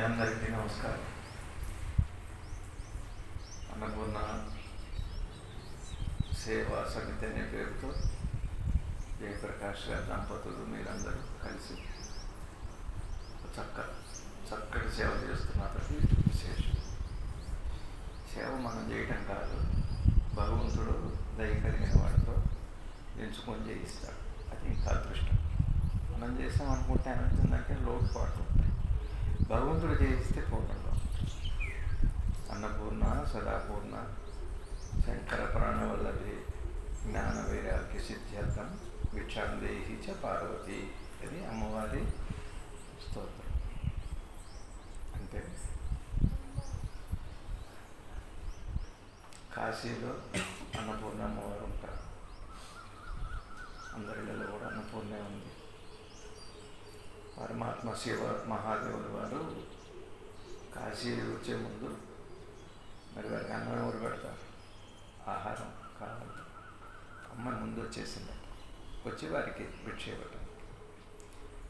అందరికీ నమస్కారం. అన్నపూర్ణ సేవా సమితి అనే పేరుతో జయప్రకాష్ గారి దంపతులు మీరందరూ కలిసి చక్కటి సేవ చేస్తున్నది విశేషం. సేవ మనం చేయటం కాదు, భగవంతుడు దయ కలిగిన వాడితో ఎంచుకొని చేయిస్తాడు. అది ఇంకా అదృష్టం. మనం చేసాం అనుకుంటే ఏమవుతుందంటే లోటుపాట్లు ఉంటాయి. భగవంతుడు చేయిస్తే పూర్ణంలో అన్నపూర్ణ సదాపూర్ణ శంకర ప్రాణవల్లభి జ్ఞాన వైరాగ్య సిద్ధ్యర్థం భిక్షాందేహి చ పార్వతి. అది అమ్మవారి స్తోత్రం. అంటే కాశీలో అన్నపూర్ణ అమ్మవారు ఉంటారు. అందరిలో కూడా అన్నపూర్ణే ఉంది. పరమాత్మ శివ మహాదేవుడు వారు కాశీ వచ్చే ముందు మరి వారికి అన్నం ఎవరు పెడతారు? ఆహారం కావాలి. అమ్మ ముందు వచ్చేసింది, వచ్చి వారికి భిక్ష ఇవ్వటం.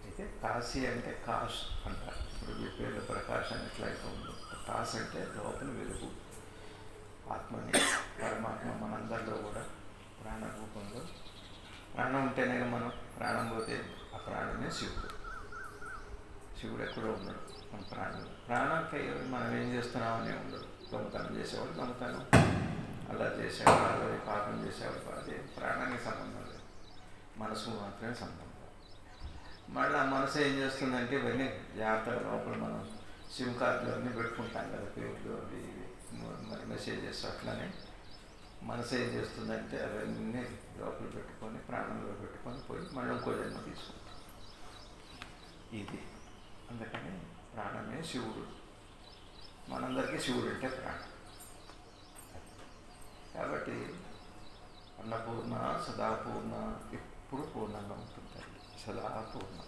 అయితే కాశీ అంటే కాష్ అంటారు. ఇప్పుడు మీ పేరు ప్రకాశ్ అని ఎట్లా అయితే ఉందో, కాశ్ అంటే లోపల వెలుగు. ఆత్మని పరమాత్మ మనందరిలో కూడా ప్రాణ రూపంలో, ప్రాణం ఉంటేనే మనం, ప్రాణం పోతే ఆ ప్రాణమే శివుడు. శివుడు ఎక్కడో ఉన్నాడు మన ప్రాణంలో. ప్రాణంకి మనం ఏం చేస్తున్నామనే ఉండదు. దొంగతనం చేసేవాడు దొంగతనం, అలా చేసేవాడు అలాగే, పాపం చేసేవాడు అదే. ప్రాణానికి సంబంధం లేదు, మనసు మాత్రమే సంబంధం. మళ్ళీ ఆ మనసు ఏం చేస్తుందంటే ఇవన్నీ జాగ్రత్తగా లోపల మనం సిమ్ కార్డులు అన్నీ పెట్టుకుంటాం కదా, పేర్లు అవి మరి మెసేజెస్. అట్లనే మనసు ఏం చేస్తుందంటే అవన్నీ లోపల పెట్టుకొని ప్రాణంలో పెట్టుకొని పోయి మళ్ళీ ఇంకో జన్మ తీసుకుంటాం. ఇది అందుకని ప్రాణమే శివుడు. మనందరికీ శివుడు అంటే ప్రాణం. కాబట్టి అన్నపూర్ణ సదాపూర్ణ ఎప్పుడు పూర్ణంగా ఉంటుంది. సదాపూర్ణ.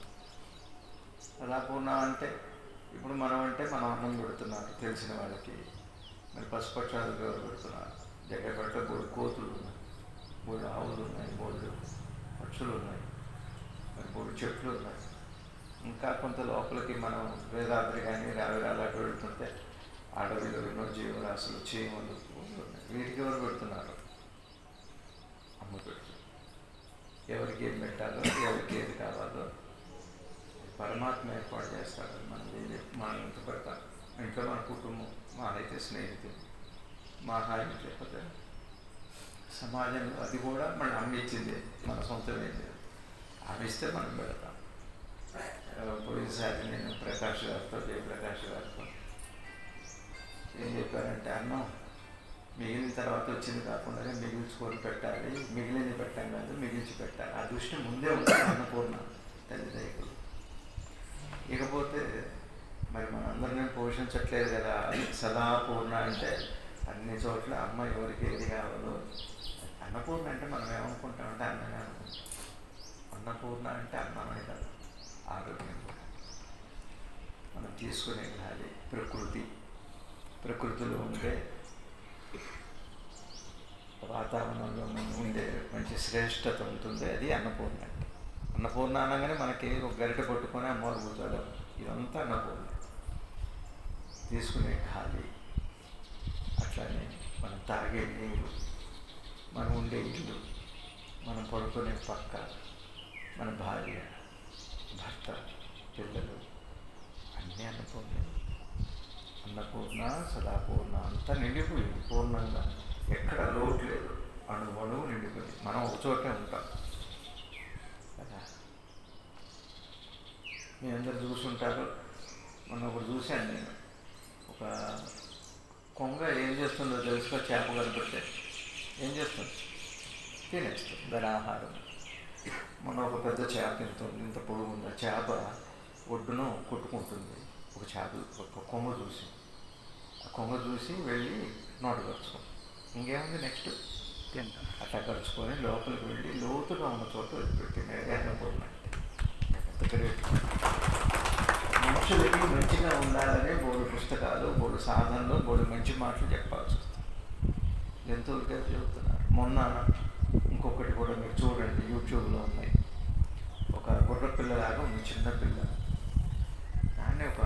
సదాపూర్ణ అంటే ఇప్పుడు మనం అంటే మనం అన్నం పెడుతున్నారు తెలిసిన వాళ్ళకి. మరి పశుపక్షాలు ఎవరు పెడుతున్నారు? దగ్గర పట్ల 3 కోతులు ఉన్నాయి, 3 ఆవులు ఉన్నాయి, 3 పక్షులు ఉన్నాయి, మరి 3 చెట్లు ఉన్నాయి. ఇంకా కొంత లోపలికి మనం వేదాద్రి కానీ రావిరాలాట వెళుతుంటే అడవిలో ఎన్నో జీవరాశులు, చీమలు ఉన్నాయి. వీటికి ఎవరు పెడుతున్నారు? అమ్మ పెడుతుంది. ఎవరికి ఏం పెట్టాలో, ఎవరికి ఏది కావాలో పరమాత్మ ఏర్పాటు చేస్తాడు. మనం ఇంత పెడతాం. ఇంట్లో మన కుటుంబం, మా అయితే స్నేహితులు, మా హాయి లేకపోతే సమాజంలో. అది కూడా మనం అమ్మిచ్చింది, మన సొంతమే. అమ్మిస్తే మనం పెడతాం. పోయినసారి నేను ప్రకాష్ గారితో, జయప్రకాష్ గారితో ఏం చెప్పారంటే, అన్నం మిగిలిన తర్వాత వచ్చింది కాకుండా మిగిల్చుకొని పెట్టాలి, మిగిలింది పెట్టాం కాదు మిగిల్చి పెట్టాలి. ఆ దృష్టి ముందే ఉంటుంది అన్నపూర్ణ తల్లి దయకులు. ఇకపోతే మరి మనందరినీ పోషించట్లేదు కదా. సదాపూర్ణ అంటే అన్ని చోట్ల అమ్మ ఎవరికి ఏది కావాలో. అన్నపూర్ణ అంటే మనం ఏమనుకుంటామంటే అన్నమే అనుకుంటాం. అన్నపూర్ణ అంటే అన్నమే కాదు, ఆరోగ్యం కూడా. మనం తీసుకునే గాలి, ప్రకృతిలో ఉండే వాతావరణంలో ఉండే మంచి శ్రేష్టత ఉంటుంది. అది అన్నపూర్ణ అంటే. అన్నపూర్ణ అనగానే మనకి ఒక గరిట పట్టుకొని అమ్మవారు కూర్చోడం, ఇదంతా అన్నపూర్ణ. తీసుకునే గాలి, అట్లానే మనం తాగే నీరు, మనం ఉండే ఇల్లు, మనం పడుకునే పక్క, మన భార్య, భర్త, పిల్లలు అన్నీ అన్నపూర్ణ. అన్నపూర్ణ సదాపూర్ణ అంతా నిండిపోయింది పూర్ణంగా. ఎక్కడ లోటు లేదు, అణువు నిండిపోయింది. మనం ఒక చోటే ఉంటాం కదా. మీ అందరు చూసుంటారు. మొన్న ఒకటి చూశాను నేను. ఒక కొంగ ఏం చేస్తుందో తెలుసుకో, చేప కనిపెడితే ఏం చేస్తుంది? తినేస్తుంది దాని ఆహారం. మొన్న ఒక పెద్ద చేప ఇంత పొడుగు ఉంది. ఆ చేప ఒడ్డును కొట్టుకుంటుంది. ఒక కొంగ చూసి, ఆ కొంగ చూసి వెళ్ళి నోటు ఖర్చుకుంది. ఇంకేముంది, నెక్స్ట్ తింటాం. అట్లా ఖర్చుకొని లోపలికి వెళ్ళి లోతుగా ఉన్న చోట వదిలిపెట్టింది. అది అన్నపూర్ణ. మనుషులకి మంచిగా ఉండాలనే 3 పుస్తకాలు, 3 సాధనలు, 3 మంచి మాటలు చెప్పాల్సి వస్తుంది. జంతువులకే చెబుతున్నారు. మొన్న ఇంకొకటి కూడా మీరు చూడండి, యూట్యూబ్లో ఉన్నాయి. ఒక గుర్ర పిల్లలాగా ఉంది, చిన్న పిల్ల. దాన్ని ఒక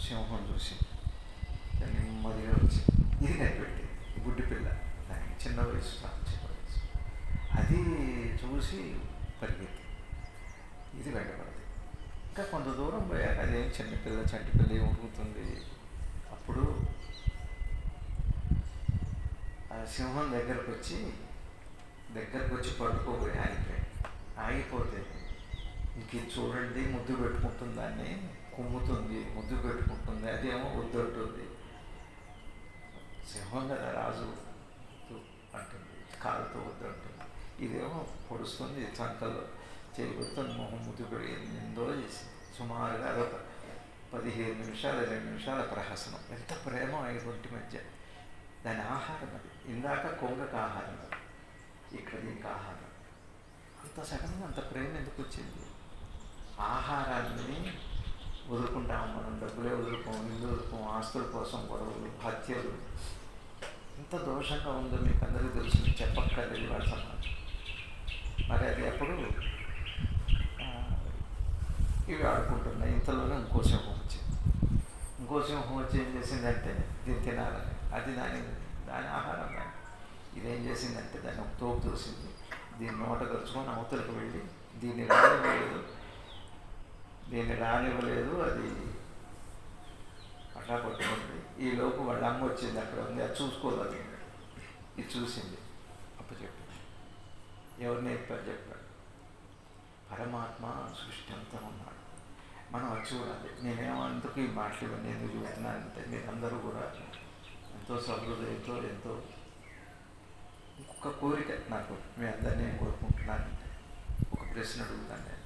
సింహం చూసి నెమ్మదిగా వచ్చి ఇది కనిపెట్టి గుడ్డి పిల్ల, దానికి చిన్న వయసు, అది చూసి పరిగెత్తి ఇది వెంటబడింది. ఇంకా కొంత దూరం పోయాక అదేం చిన్నపిల్ల చంటి పిల్ల ఏం ఉరుకుతుంది. అప్పుడు ఆ సింహం దగ్గరకు వచ్చి పడుకోబోయి ఆగిపోతే ఇంక చూడండి ముద్దు పెట్టుకుంటుంది, దాన్ని కుమ్ముతుంది, ముద్దు పెట్టుకుంటుంది, అదేమో వద్దంటుంది. సింహం కదా రాజు అంటుంది, కాలుతో వద్దంటుంది. ఇదేమో పొడుస్తుంది, చంకల్లో చేయబడుతుంది, మొహం ముద్దు పెడి ఎందో చేసింది. సుమారుగా అదొక 15 నిమిషాలు 20 నిమిషాల ప్రహసనం. ఎంత ప్రేమ ఐదుంటి మధ్య. దాని ఆహారం అది. ఇందాక కొంగకు ఆహారం, ఇక్కడ దీనికి ఆహారం. అంత సడన్గా అంత ప్రేమ ఎందుకు వచ్చింది? ఆహారాన్ని వదులుకుంటాము మనం, డబ్బులే వదులుకోం, ఇల్లు వదులుకోం, ఆస్తుల కోసం గొడవలు, హత్యలు. ఎంత దోషంగా ఉందో మీకు అందరికీ తెలుసు, చెప్పక్కర్లేదు వాళ్ళ సమాజం. మరి అది ఎప్పుడు ఇవి ఆడుకుంటున్నాయి. ఇంతలోనే ఇంకో సింహం వచ్చింది. ఇంకో సింహం వచ్చి ఏం చేసిందంటే దీన్ని తినాలని, అది దాని ఆహారం. దాన్ని ఇదేం చేసిందంటే దాన్ని ఒక తోపు తోసింది, దీన్ని నోట ఖర్చుకొని అవతలకు వెళ్ళి దీన్ని రానివ్వలేదు. అది అట్లా పట్టుకుంది. ఈ లోపు వాళ్ళ అమ్మ వచ్చింది, అక్కడ ఉంది, అది చూసుకోలేదు. ఇది చూసింది. అప్పుడు చెప్పింది, ఎవరు నేర్పారు చెప్పాడు, పరమాత్మ సృష్టి అంతా ఉన్నాడు, మనం అది చూడాలి. నేనేమందుకు ఈ మాటలు ఇవన్నీ ఎందుకు చూస్తున్నానంటే మీరందరూ కూడా ఎంతో సహృదయంతో, ఎంతో ఇంకొక కోరిక నాకు మీ అందరినీ నేను కోరుకుంటున్నానంటే ఒక ప్రశ్న అడుగుతాను నేను.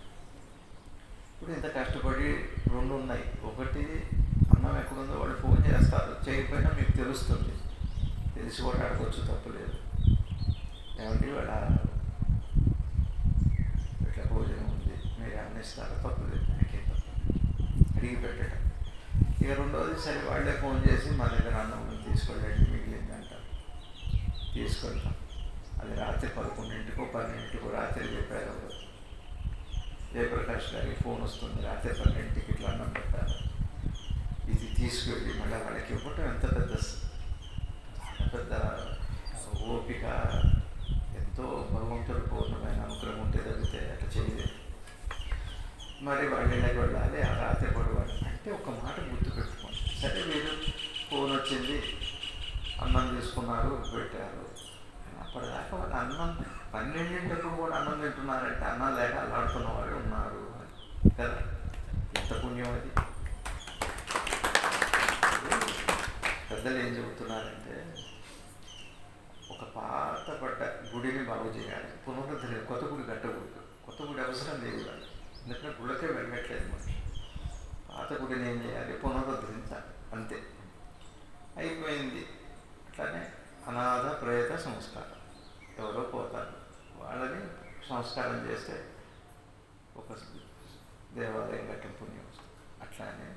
ఇప్పుడు ఇంత కష్టపడి 2 ఉన్నాయి. ఒకటి అన్నం ఎక్కడుందో వాళ్ళు ఫోన్ చేస్తారు, చేయకపోయినా మీకు తెలుస్తుంది, తెలిసి కూడా అడగవచ్చు, తప్పులేదు. ఏమంటే వాళ్ళ ఇట్లా భోజనం ఉంది, మీరు ఏమన్నా ఇస్తారో తప్పులేదు, నాకేం తప్పు అడిగి పెట్టడం. ఇక రెండవది సరే వాళ్ళే ఫోన్ చేసి మా దగ్గర అన్నం తీసుకెళ్ళండి మిగిలిందంటారు, తీసుకెళ్తాం. అది రాత్రి 11ంటికో 12ంటికో రాత్రి చెప్పారు. జయప్రకాష్ గారికి ఫోన్ వస్తుంది, రాత్రి 12ంటికి ఇట్లా అన్నం పెట్టారు, ఇది తీసుకెళ్ళి మళ్ళీ వాళ్ళకి ఇవ్వటం ఎంత పెద్ద ఓపిక, ఎంతో భగవంతుడు పూర్ణమైన అనుగ్రహం ఉంటే తగ్గితే అట్లా చేయలేదు. మరి వాళ్ళ ఇళ్ళకి వెళ్ళాలి, ఆ రాత్రి పడవాలి అంటే ఒక మాట గుర్తుపెట్టుకోండి. సరే మీరు ఫోన్ వచ్చింది, అన్నం తీసుకున్నారు, పెట్టారు. అప్పటిదాకా వాళ్ళు అన్నం 12ంటికి కూడా అన్నం తింటున్నారంటే అన్నం లేక అల్లాడుతున్న వాళ్ళు ఉన్నారు కదా. ఎంత పుణ్యం అది. పెద్దలు ఏం చెబుతున్నారంటే ఒక పాత పడ్డ గుడిని బాగు చేయాలి, పునరుద్ధరణ, కొత్త గుడి కట్టకూడదు. కొత్త గుడి అవసరం లేదు కదా, ఎందుకంటే గుళ్ళకే వెళ్ళట్లేదు. మనకి పాత గుడిని ఏం చేయాలి, పునరుద్ధరించాలి, అంతే. అయిపోయింది. అట్లానే అనాథ ప్రేత సంస్కారం, ఎవరో పోతారు, వాళ్ళని సంస్కారం చేస్తే ఒక దేవాలయం కట్టిన పుణ్యం వస్తుంది. అట్లానే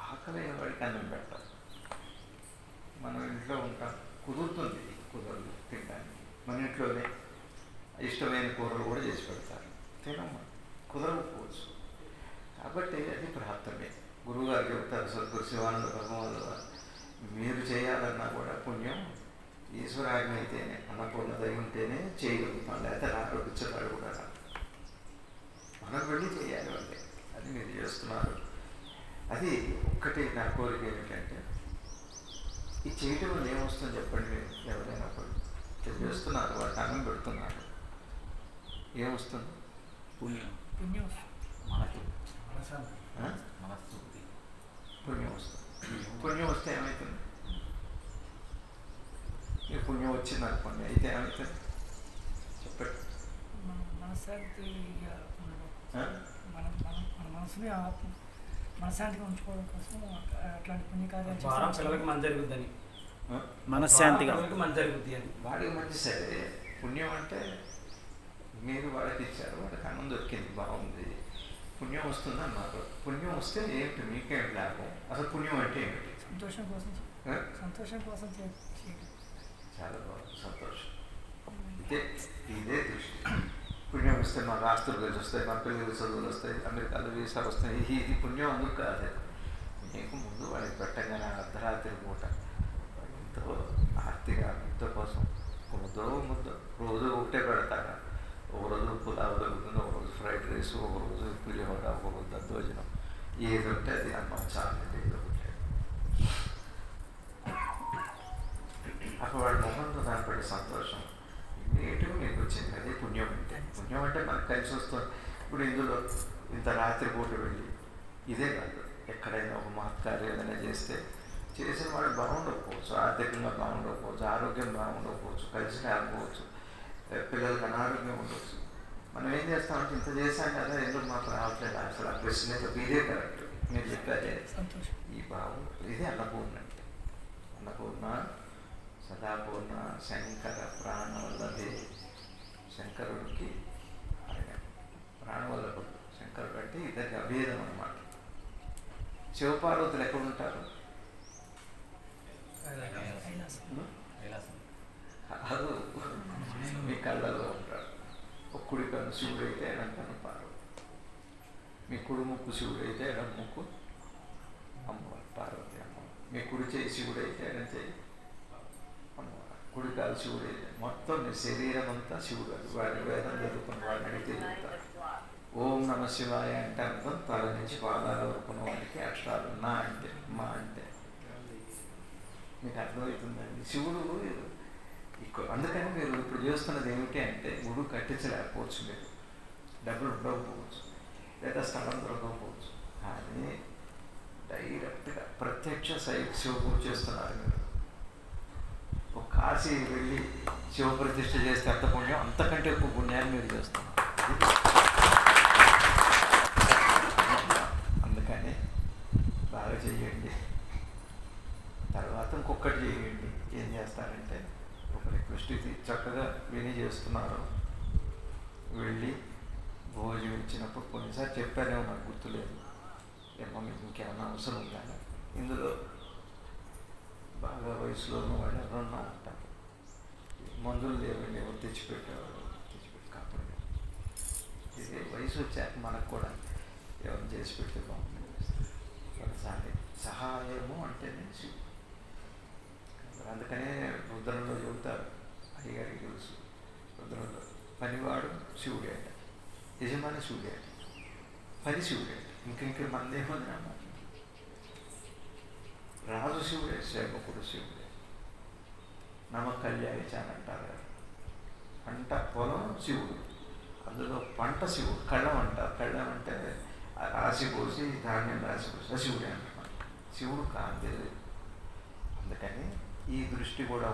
ఆకలి వాడికి అన్నం పెడతారు. మనం ఇంట్లో ఉంటాం, కుదురుతుంది, కుదరదు తినడానికి. మన ఇంట్లోనే ఇష్టమైన కూరలు కూడా చేసి పెడతారు, తినమ్మా, కుదరకపోవచ్చు. కాబట్టి అది ప్రాప్తమే. గురువుగారు చెబుతారు, సద్గురు శివానంద భగవానుడు వారు, మీరు చేయాలన్నా కూడా పుణ్యం ఈశ్వరాజ్ఞ అయితేనే, అన్నపూర్ణ దయ ఉంటేనే చేయగలుగుతాం, లేకపోతే రాడు కూడా రాదు. మనం వెళ్ళి చేయాలి వాళ్ళే. అది మీరు చేస్తున్నారు. అది ఒక్కటి నా కోరిక ఏమిటంటే, ఈ చేయటం వల్ల ఏమొస్తుందో చెప్పండి. మీరు ఎవరైనా చేస్తున్నారు, వాటికి అన్నం పెడుతున్నారు, ఏమొస్తుంది? పుణ్యం. మనకి పుణ్యం వస్తుంది. పుణ్యం వస్తే ఏమవుతుంది? ఈ పుణ్యం వచ్చింది అనుకోండి, అయితే ఏమవుతుంది చెప్పండి. మన మనసుని మనశ్శాంతిగా ఉంచుకోవడం కోసం అట్లాంటి పుణ్యకార్యాలు పిల్లలకి మంచి జరుగుద్దని, మనశ్శాంతిగా మంచి జరుగుద్ది అని. వాడికి మంచి సరే. పుణ్యం అంటే మీరు వాళ్ళకి ఇచ్చారు, వాళ్ళకి అన్నం దొరికింది, బాగుంది, పుణ్యం వస్తుంది అన్నారు. పుణ్యం వస్తే ఏమిటి, మీకేమిటి లాభం? అసలు పుణ్యం అంటే ఏమిటి? సంతోషం కోసం చాలా బాగుంది, సంతోషం. ఇదే దృష్టి. పుణ్యం వస్తే మాకు ఆస్తులు కలిసి వస్తాయి, మా పిల్లలు చదువులు వస్తాయి, అమెరికాలో వీసాలు వస్తాయి. ఇది పుణ్యం అందుకు కాదు. నీకు ముందు వాడికి పెట్టగానే అర్ధరాత్రి పూట ఎంతో ఆర్తిగా ముద్ద కోసం ముద్ద రోజు ఒకటే పెడతారా, ఒకరోజు పులావ్ దొరుకుతుంది, ఒకరోజు ఫ్రైడ్ రైస్, ఒకరోజు పులిహోర, ఒకరోజు దద్దోజనం, ఏది ఉంటే అది అన్నం చాలండి ఏదో ఒకటే. అప్పుడు వాడి మొహంతో దానిపడి సంతోషం ఇమీడియట్గా మీకు వచ్చింది. అదే పుణ్యం అంటే. పుణ్యం అంటే మనకు కలిసి వస్తుంది. ఇప్పుడు ఇందులో ఇంత రాత్రి పూట వెళ్ళి ఇదే కాదు, ఎక్కడైనా ఒక మహత్కార్యం ఏదైనా చేసిన వాడు బాగుండకపోవచ్చు, ఆర్థికంగా బాగుండకపోవచ్చు, ఆరోగ్యం బాగుండకపోవచ్చు, కలిసి రాకపోవచ్చు, పిల్లలకి అనారోగ్యం ఉండవచ్చు. మనం ఏం చేస్తామంటే ఇంత చేశాం కదా, ఎందుకు మాకు రావట్లేదు, అసలు ఆ ప్రశ్న ఇదే కరెక్ట్ మీరు చెప్పారే. ఈ భావం ఇదే అన్నపూర్ణ అంటే. అన్నపూర్ణ, సదాపూర్ణ, శంకర ప్రాణవల్లభే. శంకరుడికి ఆయన ప్రాణవల్లభుడు శంకరుడు అంటే ఇద్దరికి అభేదం అన్నమాట. శివపార్వతులు ఎక్కడ ఉంటారు? కాదు, మీ కళ్ళల్లో ఉంటారు. ఒక కుడి కన్ను శివుడు అయితే ఎడం కన్ను పార్వతి, మీ కుడి ముక్కు శివుడు అయితే ఎడం ముక్కు అమ్మవారు పార్వతి అమ్మవారు, మీ కుడి చేయి శివుడు అయితే ఎడం చేయి అమ్మవారు, కుడి కాలు శివుడు అయితే మొత్తం మీ శరీరం అంతా శివుడు. అది వాడి వేదం చదువుకున్న వాడిని అడిగితే చెప్తారు. ఓం నమ శివాయ అంటే అర్థం తల నుంచి పాదాల వరకు ఉన్న వాడికి అక్షరాలు నా అంటే మా అంటే మీకు అర్థమవుతుందండి. శివుడు అందుకని మీరు ఇప్పుడు చేస్తున్నది ఏమిటి అంటే గుడి కట్టించలేకపోవచ్చు, మీరు డబ్బులు ఉండకపోవచ్చు, లేదా స్థలం దొరకకపోవచ్చు, కానీ డైరెక్ట్గా ప్రత్యక్ష శివపూజ చేస్తున్నారు మీరు. ఒక కాశీ వెళ్ళి శివప్రతిష్ఠ చేస్తే అంత పుణ్యం, అంతకంటే ఎక్కువ పుణ్యాన్ని మీరు చేస్తున్నారు. అందుకని బాగా చెయ్యండి. తర్వాత ఇంకొకటి చేయండి. ఏం చేస్తారంటే ఒక రిక్వెస్ట్, ఇది చక్కగా విని చేస్తున్నారు, వెళ్ళి భోజనం ఇచ్చినప్పుడు కొన్నిసారి చెప్పానేమో నాకు గుర్తులేదు, ఏమో మీకు ఇంకేమన్నా అవసరం ఉందా, ఇందులో బాగా వయసులో ఉన్న వాళ్ళు ఎవరన్నా ఉంటారు, మందులు లేవండి, ఎవరు తెచ్చిపెట్టేవారు కాకుండా ఇది వయసు వచ్చాక మనకు కూడా ఎవరు చేసి పెడితే బాగుంటుంది. ఒకసారి సహాయము అంటేనే శివుడు. అందుకనే రుద్రంలో చెబుతారు, అయ్యగారికి తెలుసు, రుద్రంలో పనివాడు శివుడే అంట, యజమాని శివుడే అంట, పని శివుడే అంట, ఇంక మందేమని అన్నమాట. రాజు శివుడే, సేవకుడు శివుడే, నమకల్యాణి అని అంటారు. పంట పొలం శివుడు, అందులో పంట శివుడు. కళ్ళం అంటారు, కళ్ళం అంటే రాశి పోసి ధాన్యం రాశి పోసి శివుడే అంటున్నాడు. శివుడు కాంతి. అందుకని ఈ దృష్టి కూడా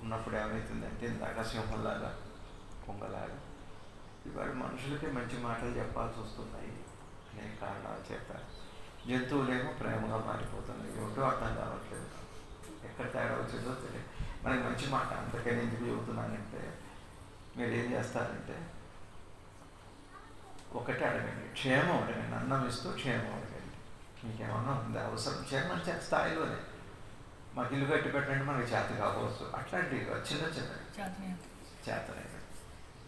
ఉన్నప్పుడు ఏమవుతుందంటే ఇందాక సింహంలాగా పొంగలాగా ఇవాళ మనుషులకే మంచి మాటలు చెప్పాల్సి వస్తున్నాయి అనే కారణాల చేత. జంతువులేమో ప్రేమగా మారిపోతున్నాయి, ఏమిటో అర్థం కావట్లేదు, ఎక్కడ తేడా వచ్చిందో తెలియదు. మనకి మంచి మాట అంతకని ఎందుకు చెబుతున్నానంటే, మీరు ఏం చేస్తారంటే ఒకటే అడగండి, క్షేమం అడగండి, అన్నం ఇస్తూ క్షేమం అడగండి. మీకేమన్నా ఉంది అవసరం, క్షేమం స్థాయిలోనే. మాకు ఇల్లు కట్టి పెట్టండి, మనకి చేత కావచ్చు, అట్లాంటివి చిన్న చిన్నవి చేతనే.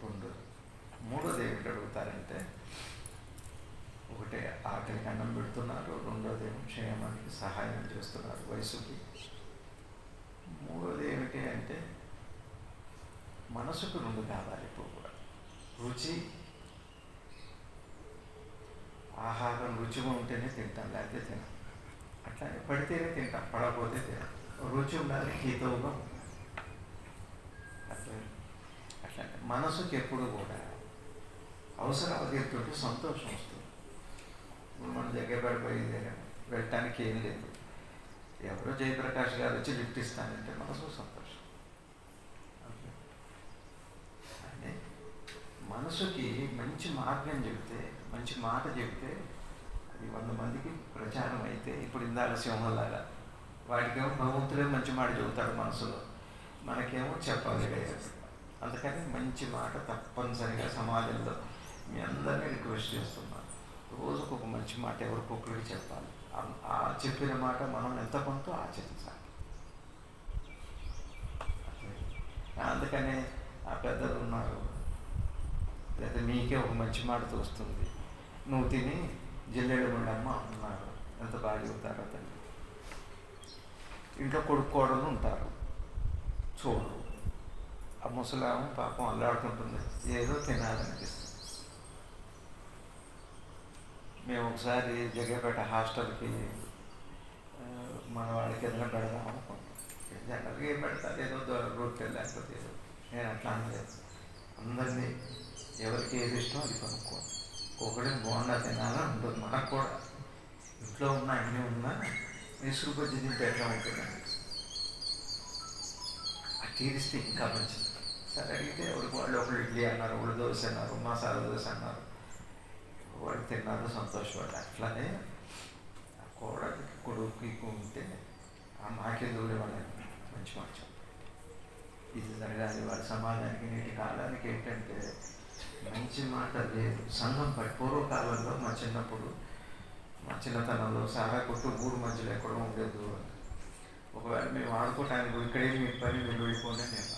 రెండు మూడోది ఏమిటి అడుగుతారంటే, ఒకటే ఆకలికి అన్నం పెడుతున్నారు, రెండోది ఏమో క్షేమానికి సహాయం చేస్తున్నారు వయసుకి, మూడోది ఏమిటి అంటే మనసుకు రెండు కావాలి. ఇప్పుడు కూడా రుచి, ఆహారం రుచిగా ఉంటేనే తింటాం, లేకపోతే తినాం. అట్లానే పడితేనే తింటాం, పడకపోతే తినాం. రుచి ఉండాలి, హితవుగా ఉండాలి. అట్లాంటి మనసుకి ఎప్పుడు కూడా అవసరాలు తీరుతుంటే సంతోషం వస్తుంది. మన దగ్గర పడిపోయింది వెళ్ళటానికి ఏం లేదు, ఎవరో జయప్రకాష్ గారు వచ్చి లిఫ్ట్ ఇస్తానంటే మనసు సంతోషం. అంటే మనసుకి మంచి మార్గం చెబితే, మంచి మాట చెబితే అది 100 మందికి ప్రచారం అయితే, ఇప్పుడు ఇందాక సింహంలాగా వాడికేమో భగవంతుడే మంచి మాట చెబుతాడు మనసులో, మనకేమో చెప్పాలి. అందుకని మంచి మాట తప్పనిసరిగా సమాజంలో మీ అందరినీ రిక్వెస్ట్ చేస్తున్నాను, రోజుకు ఒక మంచి మాట ఎవరికొకరికి చెప్పాలి. ఆ చెప్పిన మాట మనం ఎంత కొంత ఆచరించాలి. అందుకనే ఆ పెద్దలు ఉన్నారు, లేదా మీకే ఒక మంచి మాట తోస్తుంది, నువ్వు తిని జిల్లేడు ఉండమ్మ అన్నారు, ఎంత బాగా చెబుతారో తల్లి. ఇంట్లో కొడుకు కోడలు ఉంటారు, చూడరు. ఆ ముసలాము పాపం అల్లాడుతుంటుంది, ఏదో తినాలనిపిస్తుంది. మేము ఒకసారి జగ్గపేట హాస్టల్కి మన వాళ్ళకి ఏదైనా పెడదాం అనుకున్నాం. జనరల్గా ఏం పెడతారు, ఏదో రొట్టె లేకపోతే ఏదో. నేను అట్లా అనలేదు, అందరినీ ఎవరికి ఏది ఇష్టం అది కొనుక్కోండి. ఒకటిని బోండా తినాలని ఉంటుంది. మనకు కూడా ఇంట్లో ఉన్న అన్నీ ఉన్నా ఇసురు బజ్జి తింటే ఎట్లా ఉంటుందండి. అది తీరిస్తే ఇంకా మంచిది. సరే అడిగితే ఎవరికి వాళ్ళు ఒకళ్ళు ఇడ్లీ అన్నారు, ఒకళ్ళు దోశ అన్నారు, మసాలా దోశ అన్నారు. వాళ్ళు తిన్నారు, సంతోషపడ్డారు. అట్లానే కోడలికి కొడుకు ఉంటే ఆ మాకే దూరేవాళ్ళని మంచి మంచి ఇది జరగాలి. వాళ్ళ సమాజానికి నేటి కాలానికి ఏంటంటే మంచి మాట లేదు. సంఘం పూర్వకాలంలో మా చిన్నప్పుడు, మా చిన్నతనంలో సారా కొట్టు ఊరు మధ్యలో ఎక్కడో ఉండేది. ఒకవేళ మేము ఆడుకోవటానికి ఇక్కడే మీ పని మేము వెళ్ళిపోండి నేను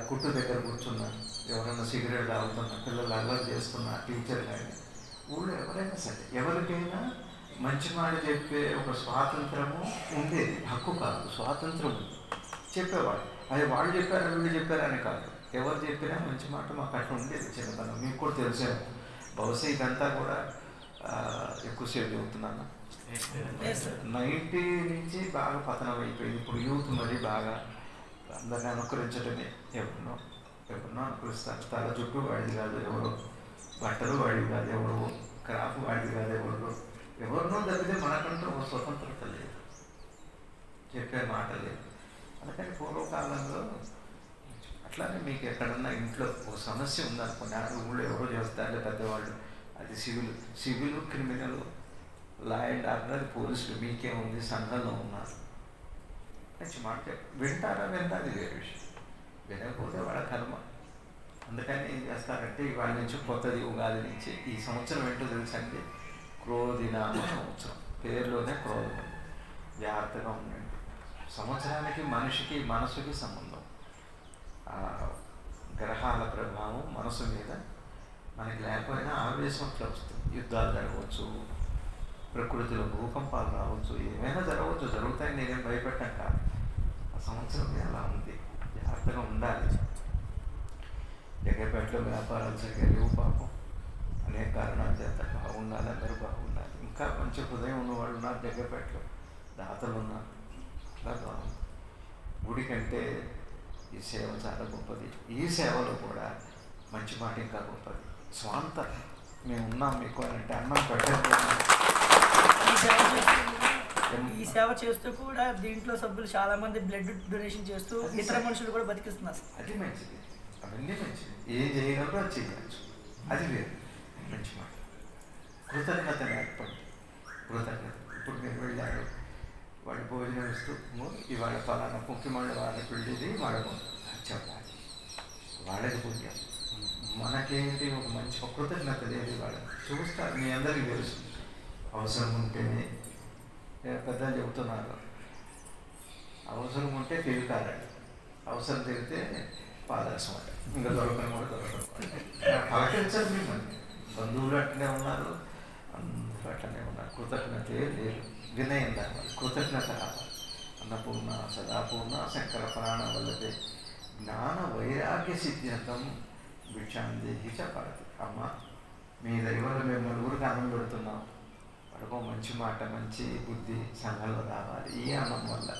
కుట్టు దగ్గర కూర్చున్నాను. ఎవరైనా సిగరెట్ తాగుతున్నా, పిల్లలు అల్లరి చేస్తున్నా, టీచర్ కానీ ఊళ్ళో ఎవరైనా సరే ఎవరికైనా మంచి మాట చెప్పే ఒక స్వాతంత్రము ఉండేది. హక్కు కాదు, స్వాతంత్రం ఉంది. చెప్పేవాడు. అది వాళ్ళు చెప్పారా వీళ్ళు చెప్పారా అని కాదు, ఎవరు చెప్పినా మంచి మాట మాకు అట్లా ఉండేది చిన్నతనం. మీకు కూడా తెలిసాము. బహుశా ఇదంతా కూడా ఎక్కువసేపు చెబుతున్నాను. 90 నుంచి బాగా పతనం అయిపోయింది. ఇప్పుడు యూత్ మరి బాగా అందరినీ అనుకరించడమే. ఎవరినో అనుకరిస్తారు. తల చుట్టూ వాడిది కాదు ఎవరో, బట్టలు వాడివి కాదు ఎవరో, క్రాఫ్ వాడిది కాదు ఎవరినో తప్పితే మనకంటూ ఒక స్వతంత్రత లేదు, చెప్పే మాట లేదు. అందుకని పూర్వకాలంలో అట్లానే మీకు ఎక్కడన్నా ఇంట్లో ఒక సమస్య ఉందనుకోండి, ఆ ఊళ్ళో ఎవరో చేస్తారులే పెద్దవాళ్ళు. అది civil criminal, law and order, పోలీసులు, మీకేముంది సంఘంలో ఉన్నారు మంచి మాట వింటారా అది వేరే విషయం. వినకపోతే వాళ్ళ కర్మ. అందుకని ఏం చేస్తారంటే ఇవాళ నుంచి కొత్తది ఉగాది నుంచి ఈ సంవత్సరం ఏంటో తెలుసండి, క్రోధినామ సంవత్సరం. పేరులోనే క్రోధం ఉంది. జాగ్రత్తగా ఉండండి. సంవత్సరానికి మనిషికి మనసుకి సంబంధం. గ్రహాల ప్రభావం మనసు మీద మనకి లేకపోయినా ఆవేశం అట్లా వస్తుంది. యుద్ధాలు జరగవచ్చు, ప్రకృతిలో భూకంపాలు రావచ్చు, ఏమైనా జరగవచ్చు, జరుగుతాయి. నేనేం భయపెట్టాం కాదు. ఆ సంవత్సరం ఎలా ఉంది, జాగ్రత్తగా ఉండాలి. జగ్గపేటలో వ్యాపారాలు సరిగ్గా లేవు పాపం, అనేక కారణాల చేత. బాగుండాలి, అందరూ బాగుండాలి. ఇంకా మంచి హృదయం ఉన్నవాళ్ళు ఉన్నారు జగ్గపేటలో, దాతలు ఉన్నారు. అట్లా బాగుంది. గుడి కంటే ఈ సేవ చాలా గొప్పది. ఈ సేవలో కూడా మంచి మాట ఇంకా గొప్పది. స్వాంత మేము ఉన్నాం మీకు అని అంటే అన్నం పెట్టలేదు. ఈ సేవ చేస్తూ కూడా దీంట్లో సభ్యులు చాలా మంది బ్లడ్ డొనేషన్ చేస్తూ ఇతర మనుషులు కూడా బతికిస్తున్నారు. అది మంచిది, అవన్నీ మంచిది. ఏం చేయగలరో అది చేయవచ్చు, అది వేరు. మంచి మాట. కృతజ్ఞత నేర్పండి. కృతజ్ఞత. ఇప్పుడు మీరు వెళ్ళారు, వాళ్ళు భోజనం ఇస్తూ ఇవాళ ఫలానా ముఖ్యమైన వాళ్ళ పెళ్ళిది వాళ్ళకు చెప్పాలి, వాళ్ళకి పుణ్యం. మనకేంటి ఒక మంచి కృతజ్ఞత లేదు. వాళ్ళు చూస్తారు. మీ అందరికీ తెలుసు, అవసరం ఉంటేనే పెద్దలు చెబుతున్నారు, అవసరం ఉంటే పెరుగుతారండి, అవసరం తిరిగితే పాదరసం అంట. ఇంకా దొరకని కూడా దొరకదు. పలకరించారు మిమ్మల్ని. బంధువులు అట్లనే ఉన్నారు, అందరూ అట్లనే ఉన్నారు. కృతజ్ఞత లేదు, వినయం దాని కృతజ్ఞత రావాలి. అన్నపూర్ణ సదాపూర్ణ శంకర ప్రాణ వల్లదే జ్ఞాన వైరాగ్య సిద్ధ్యర్థం భిక్షాందేహి చ పడతి. అమ్మ మీ దైవాలు మేము నలుగురికి అన్నం పెడుతున్నాం, వాళ్ళకు మంచి మాట మంచి బుద్ధి సంఘంలో రావాలి. ఈ అన్నం వల్ల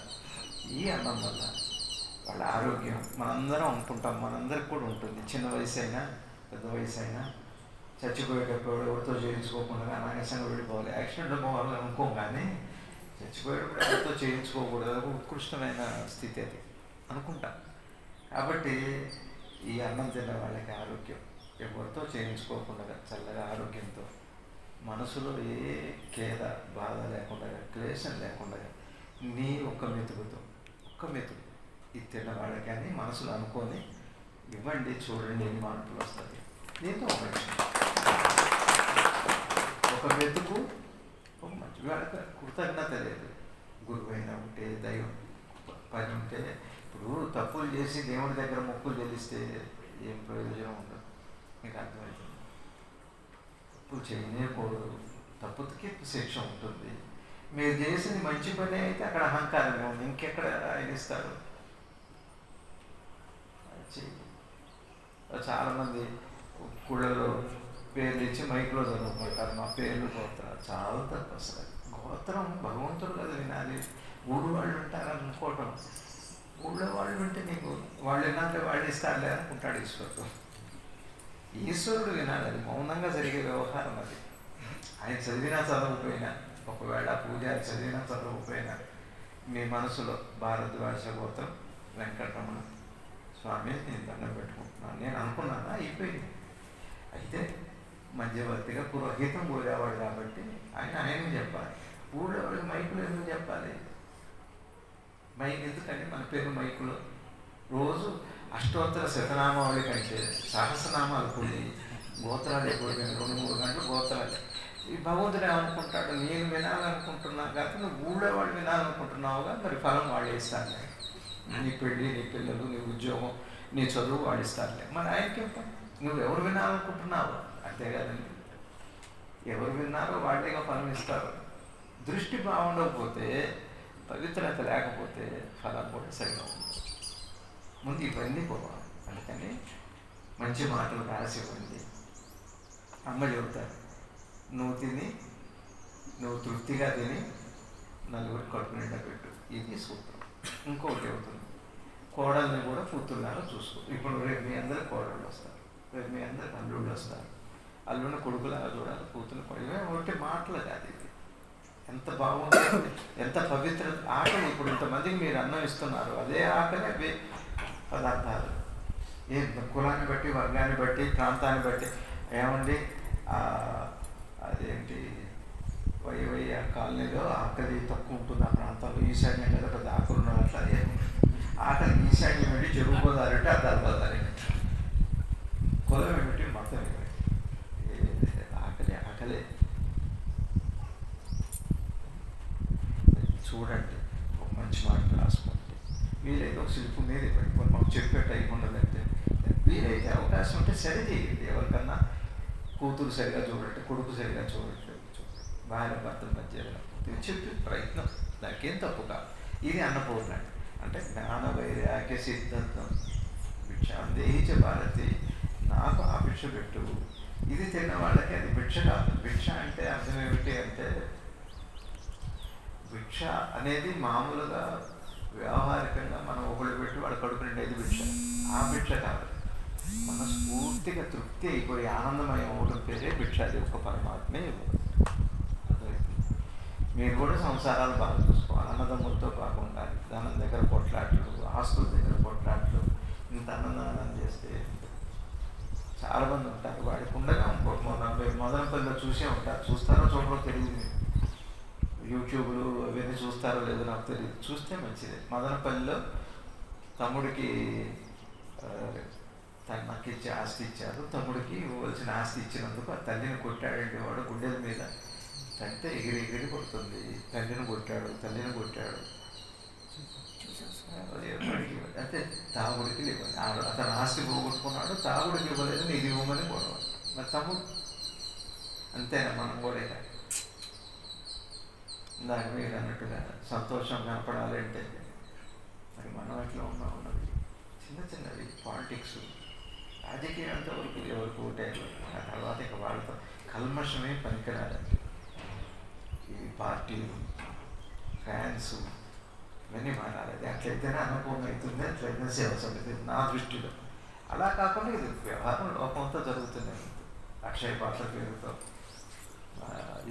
వాళ్ళ ఆరోగ్యం మనందరం అనుకుంటాం, మనందరికి కూడా ఉంటుంది. చిన్న వయసు అయినా పెద్ద వయసు అయినా చచ్చిపోయేటప్పుడు ఎవరితో చేయించుకోకుండా అనాయాసంగా వెళ్ళిపోవాలి. యాక్సిడెంట్ పోవాలి అనుకోం, కానీ చచ్చిపోయేటప్పుడు ఎవరితో చేయించుకోకూడదు. అది ఉత్కృష్టమైన స్థితి అది అనుకుంటాం. కాబట్టి ఈ అన్నం తిన్న వాళ్ళకి ఆరోగ్యం, ఎవరితో చేయించుకోకుండా చల్లగా ఆరోగ్యంతో, మనసులో ఏ ఖేద బాధ లేకుండా, క్లేశం లేకుండా, నీ ఒక్క మెతుకు ఇది తిన్న వాళ్ళకి అని మనసులో అనుకొని ఇవ్వండి. చూడండి ఎన్ని మార్పులు వస్తుంది. దీంతో ఒక మెతుకు ఒక మంచి వాళ్ళకి కృతజ్ఞత లేదు. గురువైనా ఉంటే, దైవం పని ఉంటే. ఇప్పుడు తప్పులు చేసి దేవుడి దగ్గర మొక్కులు చెల్లిస్తే ఏం ప్రయోజనం ఉండదు. మీకు అర్థమవుతుంది. తప్పు తప్పు చేయకూడదు, తప్పుకి శిక్ష ఉంటుంది. మీరు చేసింది మంచి పని అయితే అక్కడ అహంకారంగా ఉంది, ఇంకెక్కడ ఆయన ఇస్తాడు? చాలామంది గుళ్ళలో పేర్లు ఇచ్చి మైక్లో చదువుకుంటారు, మా పేర్లు గోత్రాలు. చాలా తప్పు అసలు. గోత్రం భగవంతుడు కదా వినాలి. ఊరు వాళ్ళు ఉంటారు అనుకోవటం. ఊళ్ళో వాళ్ళు ఉంటే నీకు వాళ్ళు వినాలంటే వాళ్ళు ఇస్తారులే అనుకుంటాడు ఈశ్వరుడు. ఈశ్వరుడు వినాలి, అది మౌనంగా జరిగే వ్యవహారం అది. ఆయన చదివినా చదవకపోయినా, ఒకవేళ పూజారి చదివినా చదవకపోయినా, మీ మనసులో భారద్వాజ గోత్రం వెంకటరమణ స్వామి నేను దండం పెట్టుకుంటున్నాను నేను అనుకున్నానా, అయిపోయింది. అయితే మధ్యవర్తిగా పురోహితం పోయేవాడు కాబట్టి ఆయన చెప్పాలి. ఊళ్ళో వాళ్ళు మైకులు ఎందుకు చెప్పాలి? మైక్ ఎందుకంటే మన పేరు మైకులో రోజు అష్టోత్తర శతనామావళి కంటే సహస్రనామాలు కూడి గోత్రాలు ఎక్కువ 2-3 గంటలు గోత్రాలు. ఈ భగవంతుడు ఏమనుకుంటాడు, నేను వినాలనుకుంటున్నాను కాబట్టి నువ్వు ఊళ్ళో వాళ్ళు వినాలనుకుంటున్నావుగా, మరి ఫలం వాళ్ళు ఇస్తారులే. నీ పెళ్ళి, నీ పిల్లలు, నీ ఉద్యోగం, నీ చదువు వాళ్ళు ఇస్తారులే. మరి ఆయనకేం పని? నువ్వు ఎవరు వినాలనుకుంటున్నావు అంతే కదండి. ఎవరు విన్నారో వాళ్ళేగా ఫలం ఇస్తారు. దృష్టి బాగుండకపోతే, పవిత్రత లేకపోతే ఫలం కూడా సరిగా ఉంటుంది. ముందు ఇవన్నీ పోవాలి. అందుకని మంచి మాటలు రాసి ఇవ్వండి. అమ్మ చెబుతారు, నువ్వు తిని, నువ్వు తృప్తిగా తిని నలుగురు కడుపు నిండా పెట్టు, ఇది సూత్రం. ఇంకొకటి అవుతుంది, కోడల్ని కూడా కూతుర్లాగా చూసుకో. ఇప్పుడు రేపు మీ అందరూ కోడళ్ళు వస్తారు, రేపు మీ అందరూ అల్లుళ్ళు వస్తారు. అల్లుడిని కొడుకులాగా చూడాలి, కూతుర్ని కొడుకులా. ఒకటి మాటలు కాదు ఇది. ఎంత బాగుంటుంది, ఎంత పవిత్ర ఆకలి. ఇప్పుడు ఇంతమందికి మీరు అన్నం ఇస్తున్నారు, అదే ఆకలి అవే పదార్థాలు. ఏ కులాన్ని బట్టి, వర్గాన్ని బట్టి, ప్రాంతాన్ని బట్టి. ఏమండి అదేంటి వైవయ్య కాలనీలో ఆకలి తక్కువ ఉంటుంది, ఆ ప్రాంతంలో ఈశాన్యం కదా పెద్ద ఆకలి ఉన్నారు. అట్లా ఆకలి ఈశాన్యం ఏంటి, చెరువు పోదారంటే అద్దాలు పోదారండి, కులం ఏమిటి, మతం ఏమిటి, ఆకలి ఆకలే. చూడండి, ఒక మంచి మాట రాసుకోండి. వీలైతే ఒక శిల్పు మీద ఇవ్వండి, మాకు చెప్పే టైం ఉండదంటే. వీలైతే అవకాశం ఉంటే సరి చేయండి. ఎవరికన్నా కూతురు సరిగా చూడండి, కొడుకు సరిగా చూడండి, భార్య భర్తల మధ్య చెప్పి ప్రయత్నం, దానికేం తప్పు కాదు. ఇది అన్నపూర్ణ అంటే జ్ఞాన వైరాగ్య సిద్ధత్వం. భిక్షాం దేహిచ భారతి, నాకు ఆ భిక్ష పెట్టు. ఇది తిన్న వాళ్ళకి అది భిక్ష కాదు. భిక్ష అంటే అర్థం ఏమిటి అంటే, భిక్ష అనేది మామూలుగా వ్యవహారికంగా మనం ఒకళ్ళు పెట్టి వాళ్ళ కడుపు నిండేది భిక్ష. ఆ భిక్ష కాదు, మనస్ఫూర్తిగా తృప్తి అయిపోయి ఆనందమయం అవడం పేరే భిక్ష. అది ఒక పరమాత్మే ఇవ్వదు. మీరు కూడా సంసారాలు బాగా చూసుకోవాలి, అన్నదమ్ములతో బాగుండాలి. ధనం దగ్గర కొట్లాట్లు, ఆస్తుల దగ్గర కొట్లాట్లు. ఇంత అన్నదానం చేస్తే చాలామంది ఉంటారు, వాడికి ఉండగా మదనపల్లిలో చూసే ఉంటారు. చూస్తారో చూడరో తెలియదు, యూట్యూబ్లు అవన్నీ చూస్తారో లేదో నాకు తెలియదు. చూస్తే మంచిదే. మదనపల్లిలో తమ్ముడికి నాకు ఇచ్చే ఆస్తి ఇచ్చారు. తమ్ముడికి ఇవ్వవలసిన ఆస్తి ఇచ్చినందుకు ఆ తల్లిని కొట్టాడంటే వాడు గుండెల మీద. తంటే ఎగిరి కొడుతుంది. తల్లిని కొట్టాడు, తల్లిని కొట్టాడు. అంటే తాగుడికి ఇవ్వాలి. అతను ఆస్తి పోగొట్టుకున్నాడు, తాగుడికి ఇవ్వలేదు, నీకు ఇవ్వమని గొడవ. మరి తమ్ముడు అంతేనా? మనం కూడా దాని మీరు అన్నట్టుగా సంతోషం కనపడాలంటే మరి మనం ఎట్లా ఉన్నది చిన్నవి పాలిటిక్స్, రాజకీయం అంతవరకు ఎవరికి ఓటేయాలి. ఆ తర్వాత ఇక వాళ్ళతో కల్మషమే పనికిరాదండి. ఈ పార్టీలు, ఫ్యాన్స్ ఇవన్నీ మారాలి. అది అట్లయితేనే అనుకూలం అవుతుంది, అట్లయితే సేవ సమితి నా దృష్టిలో. అలా కాకుండా ఇది వ్యవహారం లోపంతో జరుగుతుంది. అక్షయ పాత్ర పేరుతో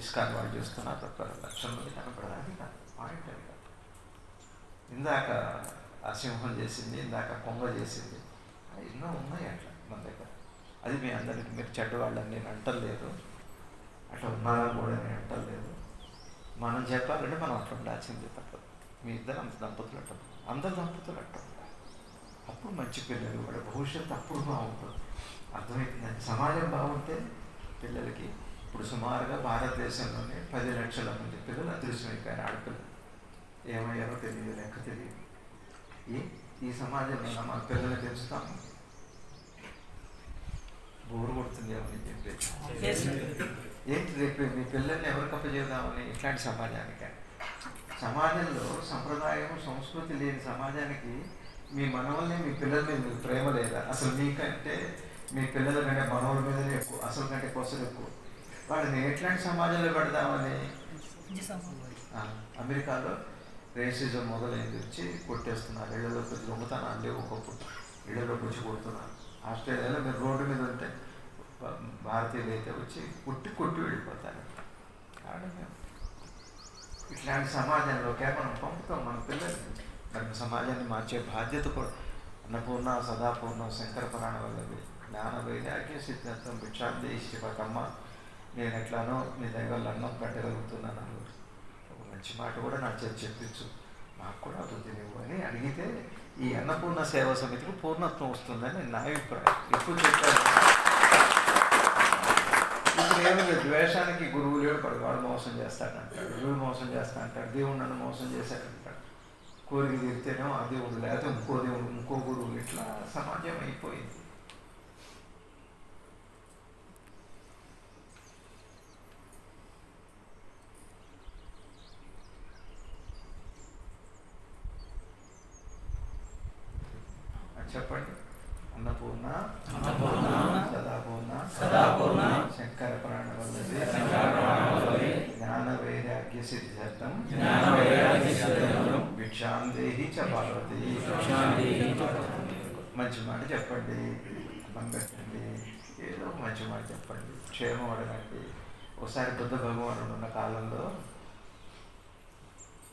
ఇస్కాన్ వాళ్ళు చేస్తున్నారు, 1 లక్షల మంది కనపడడానికి పాయింట్ అది కాదు. ఇందాక ఆ సింహం చేసింది, ఇందాక కొంగ చేసింది, ఎన్నో ఉన్నాయి అట్లా మన దగ్గర. అది మీ అందరికీ, మీరు చెడ్డవాళ్ళని నేను అంటలేదు, అట్లా ఉన్నారా కూడా నేను అంటలేదు. మనం చెప్పాలంటే మనం అట్లా ఉండాల్సిందే తప్పదు. మీ ఇద్దరు అంత దంపతులు అట్ట, అందరు దంపతులు అట్ట. అప్పుడు మంచి పిల్లలు, వాళ్ళ భవిష్యత్తు అప్పుడు బాగుంటుంది. అర్థమవుతుందండి. సమాజం బాగుంటే పిల్లలకి. ఇప్పుడు సుమారుగా భారతదేశంలోనే 10 లక్షల మంది పిల్లలు అదృశ్యమైపోయారు, ఆడపిల్లలు. ఏమయ్యారో తెలియదు, లెక్క తెలియదు. ఈ సమాజంలో మన పిల్లల్ని పెంచుతాము. బోరు కొడుతుంది ఏమని చెప్పేసి ఏంటి రేపు మీ పిల్లల్ని ఎవరికి అప్పచేద్దామని ఇట్లాంటి సమాజానికి? సమాజంలో సంప్రదాయం సంస్కృతి లేని సమాజానికి మీ మనవల్ని మీ పిల్లల మీద మీకు ప్రేమ లేదా? అసలు మీకంటే మీ పిల్లల కంటే మనవల మీదనే ఎక్కువ, అసలు కంటే కొసలు ఎక్కువ. వాళ్ళని ఎట్లాంటి సమాజంలో పెడదామని అమెరికాలో రేసిజం మొదలైంది, వచ్చి కొట్టేస్తున్నారు. ఇళ్లలోకి దొంగతనాలు లేవు, ఒకప్పుడు ఇళ్లలోకి వచ్చి కొడుతున్నారు. ఆస్ట్రేలియాలో మీరు రోడ్డు మీద ఉంటే భారతీయులు అయితే వచ్చి కొట్టి వెళ్ళిపోతారు. కాబట్టి మేము ఇట్లాంటి సమాజంలోకే మనం పంపుతాం మన పిల్లల్ని. మరి సమాజాన్ని మార్చే బాధ్యత కూడా అన్నపూర్ణ సదాపూర్ణ శంకర పురాణ వల్లది. జ్ఞాన వైరాగ్య సిద్ధాంతం భిక్షాంతి ఇష్టపకమ్మ, నేను ఎట్లానో నీ దగ్గర అన్నం కట్టగలుగుతున్నాను. ఒక మంచి మాట కూడా నా చేతి చెప్పించు, మాకు కూడా అభివృద్ధి నువ్వు అని అడిగితే ఈ అన్నపూర్ణ సేవా సమితికి పూర్ణత్వం వస్తుందని నా అభిప్రాయం. ఎక్కువ చెప్పాను. ఇప్పుడు ఏమి లేదు, ద్వేషానికి గురువు లేడు, వాడు మోసం చేస్తాడంటాడు, గురువు మోసం చేస్తాడంటాడు, దేవుడు నన్ను మోసం చేశాడంటాడు. కోరిక తీరితేనేమో ఆ దేవుడు, లేకపోతే ఇంకో దేవుడు, ఇంకో గురువు, ఇట్లా సమాజం అయిపోయింది. చెప్పండి. అన్నపూర్ణ సదాపూర్ణ శంకర పురాణ వల్లది జ్ఞాన వైరాగ్య సిద్ధార్థం భిక్షాం దేహి చ పార్వతి. మంచి మాట చెప్పండి, అన్నం పెట్టండి, ఏదో మంచి మాట చెప్పండి, క్షేమం అడగండి. ఒకసారి బుద్ధ భగవానుడు ఉన్న కాలంలో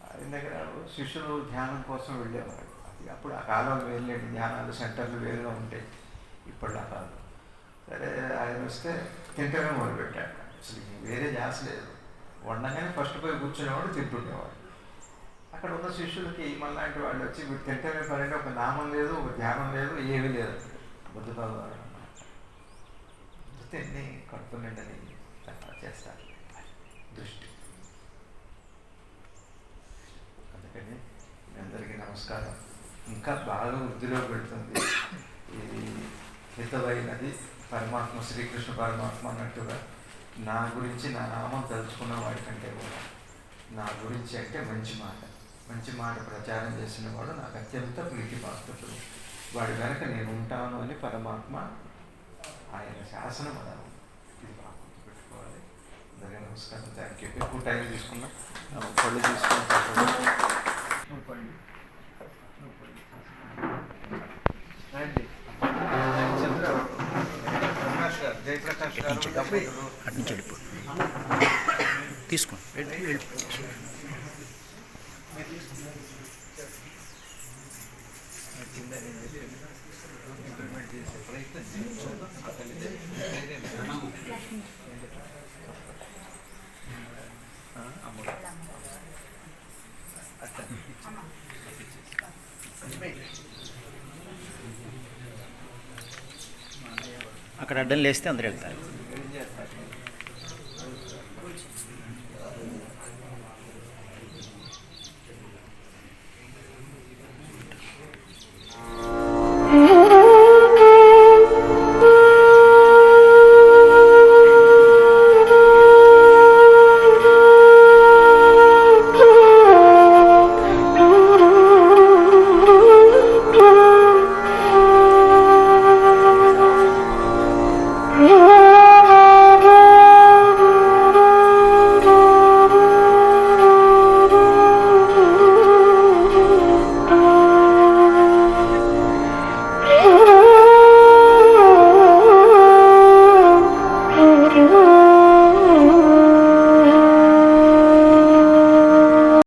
ఆయన దగ్గర శిష్యులు ధ్యానం కోసం వెళ్ళేవారు. అప్పుడు ఆ కాలంలో వెళ్ళండి, ధ్యానాలు సెంటర్లు వేరుగా ఉంటాయి ఇప్పటిలా కాదు. సరే ఆయన వస్తే తింటమే మొదలుపెట్టాడు. అసలు వేరే ధ్యాస లేదు, వండగానే ఫస్ట్ పోయి కూర్చునేవాడు, తింటుండేవాడు. అక్కడ ఉన్న శిష్యులకి మనలాంటి వాళ్ళు వచ్చి మీరు తింటమే పరంగా ఒక నామం లేదు, ఒక ధ్యానం లేదు, ఏమీ లేదు. బుద్ధ భగవాను అన్నమాట తిని కడుపు నిండని చేస్తారు దృష్టి. అందుకని మీ అందరికీ నమస్కారం. ఇంకా బాగా వృద్ధిలో పెడుతుంది ఇది హితమైనది. పరమాత్మ శ్రీకృష్ణ పరమాత్మ అన్నట్టుగా నా గురించి నా నామం తలుచుకున్న వాడికంటే కూడా నా గురించి అంటే మంచి మాట ప్రచారం చేసిన వాడు నాకు అత్యంత ప్రీతిపాత్రుడు. వాడి వెనక నేను ఉంటాను అని పరమాత్మ ఆయన శాసనం అదాము. ఇది బాగా గుర్తుపెట్టుకోవాలి. అందరికీ నమస్కారం. Thank you. ఎక్కువ టైం తీసుకున్నా, పళ్ళు తీసుకున్నా. జయప్రకాష్ గారు అట్నుంచి వెళ్ళిపో, తీసుకోండి. ఇంప్లిమెంట్ చేసే ప్రయత్నం అక్కడ అడ్డం లేస్తే అందరూ వెళ్తారు.